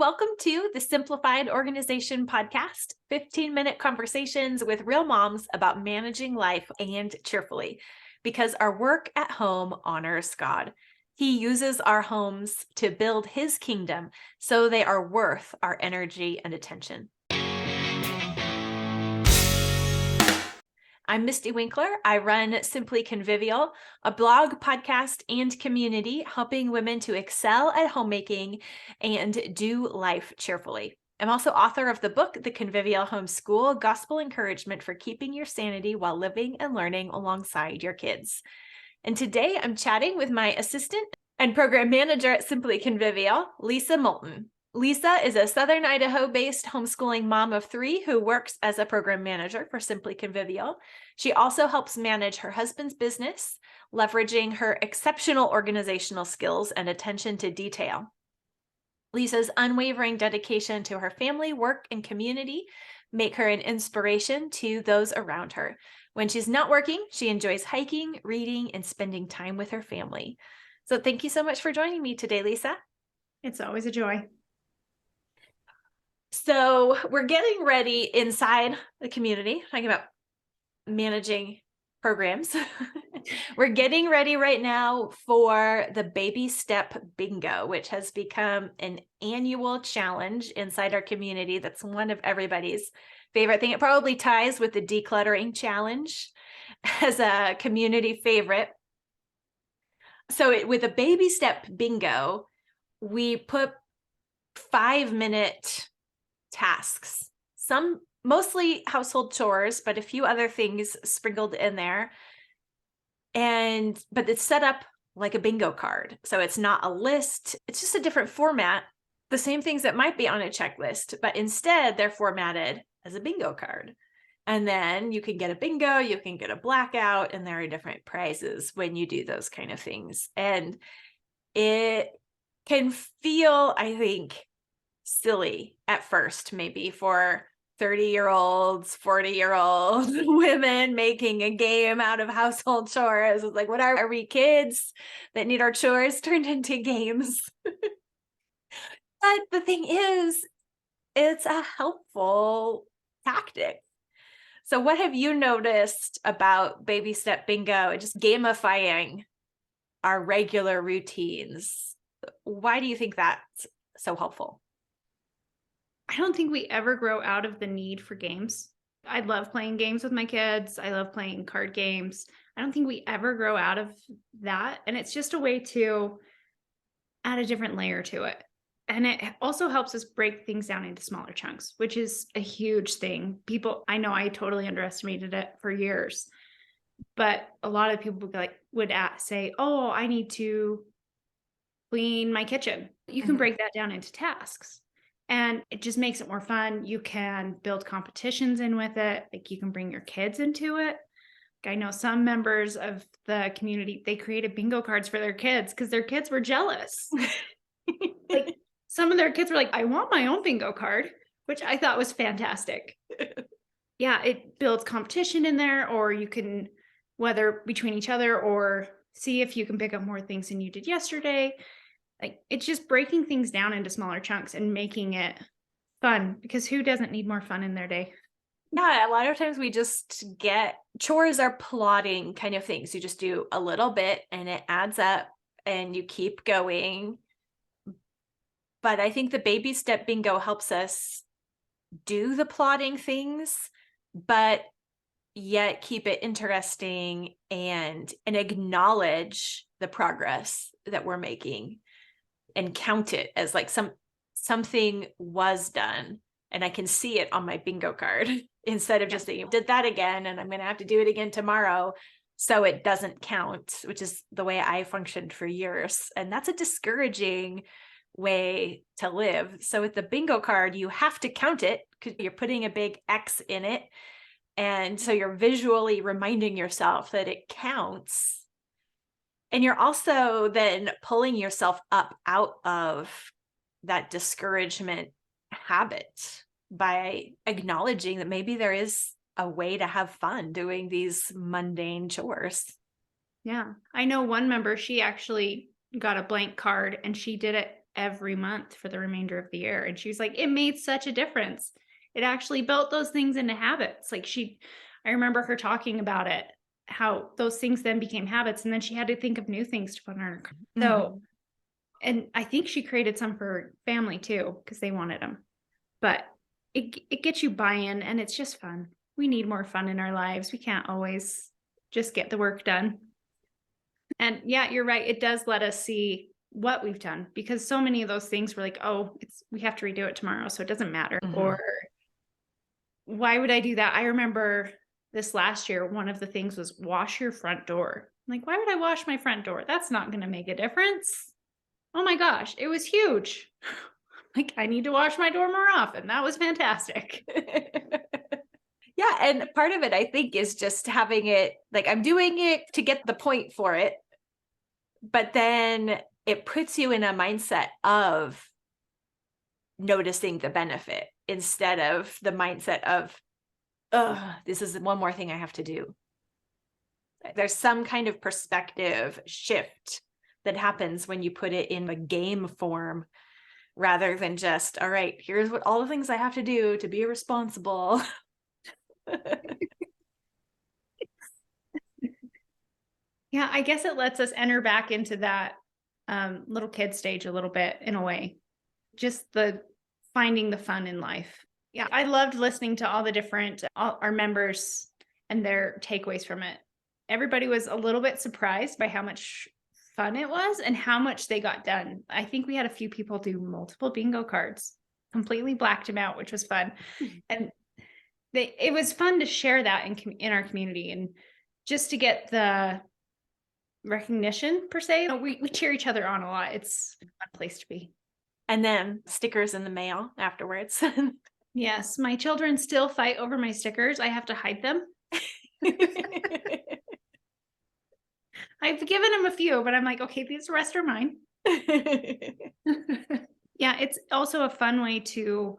welcome to the Simplified Organization Podcast, 15-minute conversations with real moms about managing life and cheerfully, because our work at home honors God. He uses our homes to build his kingdom, so they are worth our energy and attention. I'm Misty Winkler. I run Simply Convivial, a blog, podcast, and community helping women to excel at homemaking and do life cheerfully. I'm also author of the book, The Convivial Homeschool, Gospel Encouragement for Keeping Your Sanity While Living and Learning Alongside Your Kids. And today I'm chatting with my assistant and program manager at Simply Convivial, Leisa Moulton. Leisa is a Southern Idaho-based homeschooling mom of 3 who works as a program manager for Simply Convivial. She also helps manage her husband's business, leveraging her exceptional organizational skills and attention to detail. Leisa's unwavering dedication to her family, work, and community make her an inspiration to those around her. When she's not working, she enjoys hiking, reading, and spending time with her family. So thank you so much for joining me today, Leisa. It's always a joy. So we're getting ready inside the community, talking about managing programs. We're getting ready right now for the Baby Step Bingo, which has become an annual challenge inside our community. That's one of everybody's favorite thing. It probably ties with the decluttering challenge as a community favorite. So with a Baby Step Bingo, we put 5-minute tasks, some mostly household chores, but a few other things sprinkled in there. But it's set up like a bingo card. So it's not a list. It's just a different format. The same things that might be on a checklist, but instead they're formatted as a bingo card. And then you can get a bingo, you can get a blackout, and there are different prizes when you do those kind of things. And it can feel, I think, silly at first, maybe for 30-year-olds, 40-year-old women making a game out of household chores. It's like, what are we, kids that need our chores turned into games? But the thing is, it's a helpful tactic. So what have you noticed about Baby Step Bingo and just gamifying our regular routines? Why do you think that's so helpful? I don't think we ever grow out of the need for games. I love playing games with my kids. I love playing card games. I don't think we ever grow out of that. And it's just a way to add a different layer to it. And it also helps us break things down into smaller chunks, which is a huge thing. I know I totally underestimated it for years, but a lot of people would say, oh, I need to clean my kitchen. You can break that down into tasks. And it just makes it more fun. You can build competitions in with it. Like you can bring your kids into it. I know some members of the community, they created bingo cards for their kids because their kids were jealous. Like some of their kids were like, I want my own bingo card, which I thought was fantastic. Yeah, it builds competition in there, or you can, whether between each other or see if you can pick up more things than you did yesterday. Like it's just breaking things down into smaller chunks and making it fun, because who doesn't need more fun in their day? Yeah, a lot of times we just get chores are plodding kind of things. You just do a little bit and it adds up and you keep going. But I think the Baby Step Bingo helps us do the plodding things, but yet keep it interesting and acknowledge the progress that we're making and count it as like something was done and I can see it on my bingo card instead of just thinking, did that again and I'm going to have to do it again tomorrow. So it doesn't count, which is the way I functioned for years. And that's a discouraging way to live. So with the bingo card, you have to count it because you're putting a big X in it. And so you're visually reminding yourself that it counts. And you're also then pulling yourself up out of that discouragement habit by acknowledging that maybe there is a way to have fun doing these mundane chores. Yeah. I know one member, she actually got a blank card and she did it every month for the remainder of the year. And she was like, it made such a difference. It actually built those things into habits. Like I remember her talking about it, how those things then became habits. And then she had to think of new things to put on her. So, and I think she created some for her family too, because they wanted them. But it gets you buy-in, and it's just fun. We need more fun in our lives. We can't always just get the work done. And yeah, you're right. It does let us see what we've done, because so many of those things were like, oh, we have to redo it tomorrow, so it doesn't matter. Or why would I do that? I remember this last year, one of the things was wash your front door. I'm like, why would I wash my front door? That's not going to make a difference. Oh my gosh, it was huge. Like, I need to wash my door more often. That was fantastic. Yeah. And part of it, I think, is just having it, like, I'm doing it to get the point for it. But then it puts you in a mindset of noticing the benefit instead of the mindset of, oh, this is one more thing I have to do. There's some kind of perspective shift that happens when you put it in a game form, rather than just, all right, here's what all the things I have to do to be responsible. Yeah, I guess it lets us enter back into that little kid stage a little bit, in a way. Just the finding the fun in life. Yeah, I loved listening to all the different, our members and their takeaways from it. Everybody was a little bit surprised by how much fun it was and how much they got done. I think we had a few people do multiple bingo cards, completely blacked them out, which was fun. And it was fun to share that in our community, and just to get the recognition, per se. We cheer each other on a lot. It's a fun place to be. And then stickers in the mail afterwards. Yes, my children still fight over my stickers. I have to hide them. I've given them a few, but I'm like, okay, these rest are mine. Yeah, it's also a fun way to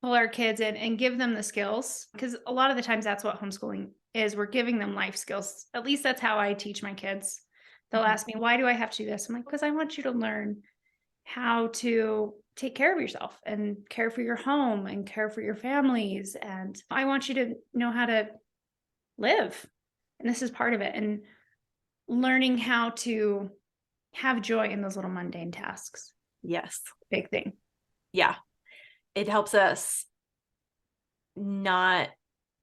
pull our kids in and give them the skills, because a lot of the times that's what homeschooling is. We're giving them life skills. At least that's how I teach my kids. They'll ask me, why do I have to do this? I'm like, because I want you to learn how to take care of yourself and care for your home and care for your families. And I want you to know how to live. And this is part of it. And learning how to have joy in those little mundane tasks. Yes. Big thing. Yeah. It helps us not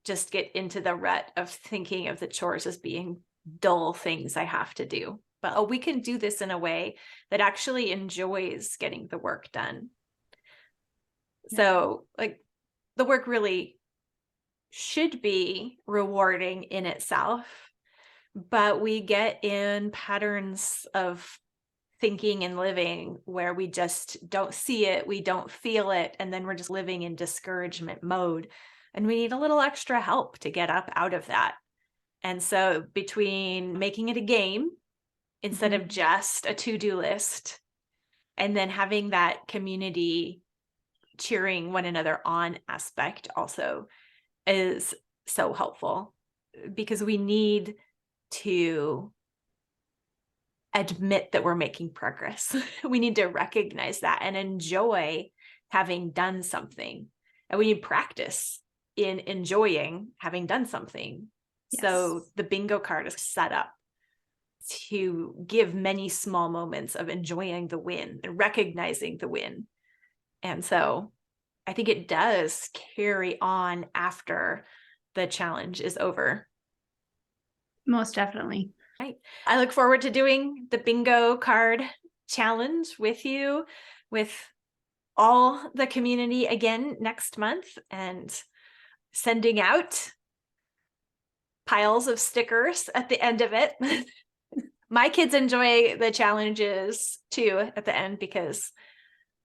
just get into the rut of thinking of the chores as being dull things I have to do, but we can do this in a way that actually enjoys getting the work done. Yeah. So, like, the work really should be rewarding in itself, but we get in patterns of thinking and living where we just don't see it, we don't feel it, and then we're just living in discouragement mode. And we need a little extra help to get up out of that. And so between making it a game instead of just a to-do list, and then having that community cheering one another on aspect also is so helpful, because we need to admit that we're making progress. We need to recognize that and enjoy having done something. And we need practice in enjoying having done something. Yes. So the bingo card is set up to give many small moments of enjoying the win and recognizing the win. And so I think it does carry on after the challenge is over. Most definitely. Right. I look forward to doing the bingo card challenge with you, with all the community again next month, and sending out piles of stickers at the end of it. My kids enjoy the challenges too at the end, because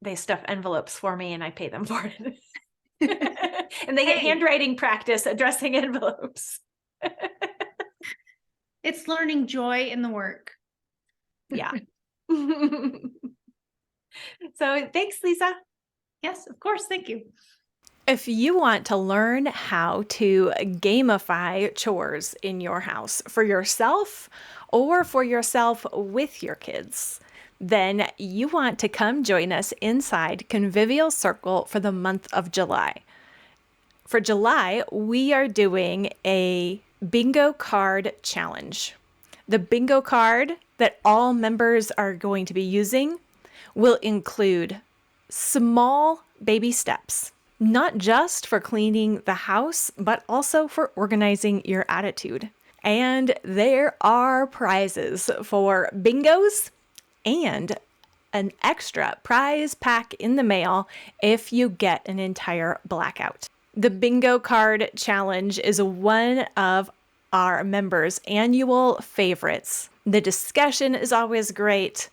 they stuff envelopes for me and I pay them for it. And they get handwriting practice addressing envelopes. It's learning joy in the work. Yeah. So thanks, Leisa. Yes, of course. Thank you. If you want to learn how to gamify chores in your house for yourself or for yourself with your kids, then you want to come join us inside Convivial Circle for the month of July. For July, we are doing a bingo card challenge. The bingo card that all members are going to be using will include small baby steps, not just for cleaning the house, but also for organizing your attitude. And there are prizes for bingos and an extra prize pack in the mail if you get an entire blackout. The bingo card challenge is one of our members' annual favorites. The discussion is always great,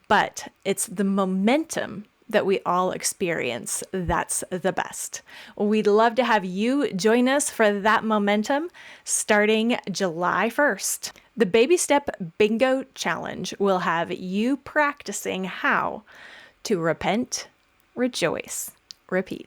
but it's the momentum that we all experience that's the best. We'd love to have you join us for that momentum starting July 1st. The Baby Step Bingo Challenge will have you practicing how to repent, rejoice, repeat.